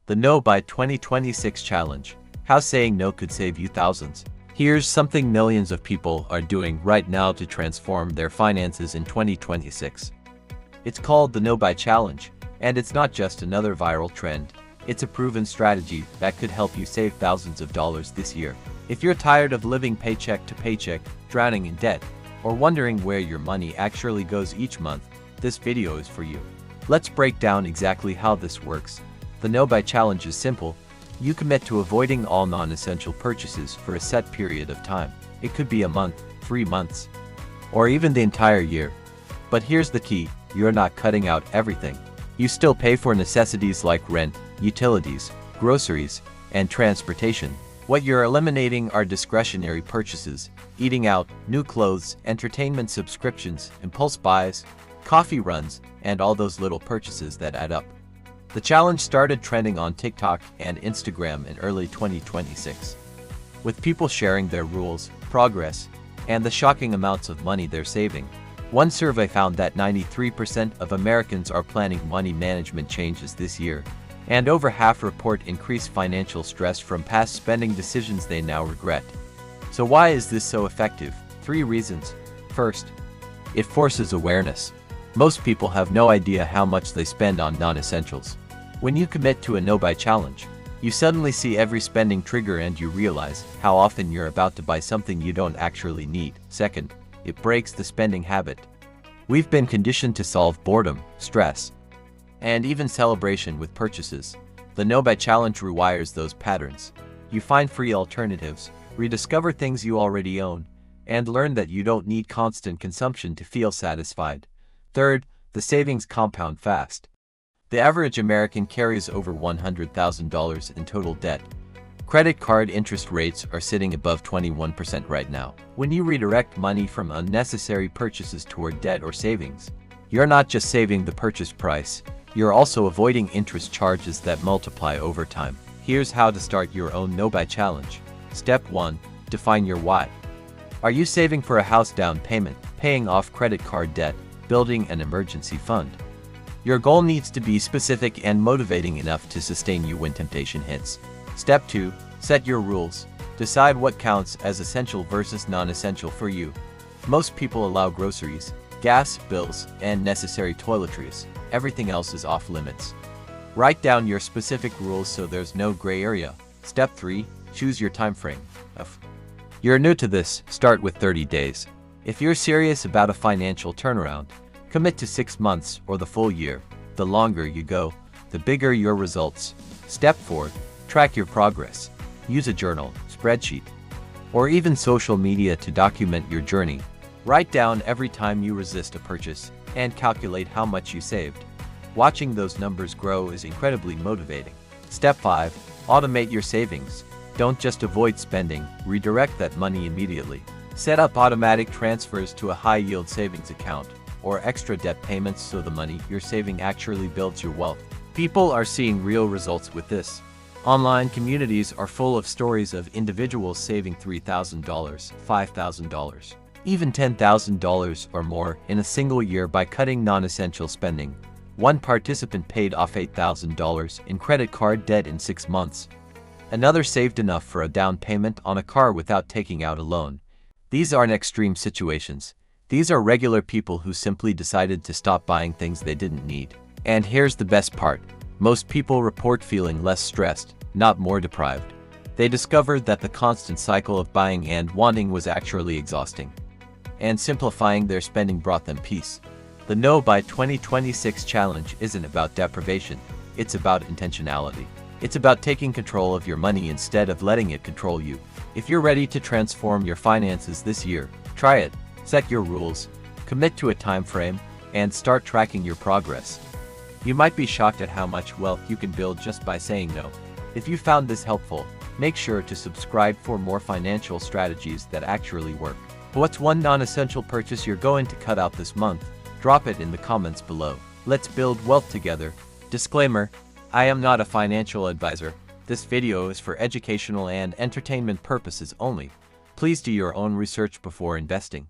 The No by 2026 Challenge. How saying no could save you thousands. Here's something millions of people are doing right now to transform their finances in 2026. It's called the No Buy Challenge, and it's not just another viral trend. It's a proven strategy that could help you save thousands of dollars this year. If you're tired of living paycheck to paycheck, drowning in debt, or wondering where your money actually goes each month, this video is for you. Let's break down exactly how this works. The No Buy Challenge is simple. You commit to avoiding all non-essential purchases for a set period of time. It could be a month, 3 months, or even the entire year. But here's the key, you're not cutting out everything. You still pay for necessities like rent, utilities, groceries, and transportation. What you're eliminating are discretionary purchases, eating out, new clothes, entertainment subscriptions, impulse buys, coffee runs, and all those little purchases that add up. The challenge started trending on TikTok and Instagram in early 2026, with people sharing their rules, progress, and the shocking amounts of money they're saving. One survey found that 93% of Americans are planning money management changes this year, and over half report increased financial stress from past spending decisions they now regret. So why is this so effective? 3 reasons. First, it forces awareness. Most people have no idea how much they spend on non-essentials. When you commit to a no-buy challenge, you suddenly see every spending trigger and you realize how often you're about to buy something you don't actually need. Second, it breaks the spending habit. We've been conditioned to solve boredom, stress, and even celebration with purchases. The No Buy Challenge rewires those patterns. You find free alternatives, rediscover things you already own, and learn that you don't need constant consumption to feel satisfied. Third, the savings compound fast. The average American carries over $100,000 in total debt. Credit card interest rates are sitting above 21% right now. When you redirect money from unnecessary purchases toward debt or savings, you're not just saving the purchase price, you're also avoiding interest charges that multiply over time. Here's how to start your own No Buy Challenge. Step 1. Define your why. Are you saving for a house down payment, paying off credit card debt, building an emergency fund? Your goal needs to be specific and motivating enough to sustain you when temptation hits. Step 2. Set your rules. Decide what counts as essential versus non-essential for you. Most people allow groceries, gas bills, and necessary toiletries. Everything else is off limits. Write down your specific rules so there's no gray area. Step 3. Choose your time frame. If you're new to this, start with 30 days. If you're serious about a financial turnaround, commit to 6 months or the full year. The longer you go, the bigger your results. Step 4. Track your progress. Use a journal, spreadsheet, or even social media to document your journey. Write down every time you resist a purchase and calculate how much you saved. Watching those numbers grow is incredibly motivating. Step 5. Automate your savings. Don't just avoid spending, redirect that money immediately. Set up automatic transfers to a high-yield savings account or extra debt payments so the money you're saving actually builds your wealth. People are seeing real results with this. Online communities are full of stories of individuals saving $3,000, $5,000, even $10,000 or more in a single year by cutting non-essential spending. One participant paid off $8,000 in credit card debt in 6 months. Another saved enough for a down payment on a car without taking out a loan. These aren't extreme situations. These are regular people who simply decided to stop buying things they didn't need. And here's the best part. Most people report feeling less stressed, not more deprived. They discovered that the constant cycle of buying and wanting was actually exhausting. And simplifying their spending brought them peace. The No Buy 2026 Challenge isn't about deprivation, it's about intentionality. It's about taking control of your money instead of letting it control you. If you're ready to transform your finances this year, try it. Set your rules, commit to a time frame, and start tracking your progress. You might be shocked at how much wealth you can build just by saying no. If you found this helpful, make sure to subscribe for more financial strategies that actually work. What's one non-essential purchase you're going to cut out this month? Drop it in the comments below. Let's build wealth together. Disclaimer: I am not a financial advisor. This video is for educational and entertainment purposes only. Please do your own research before investing.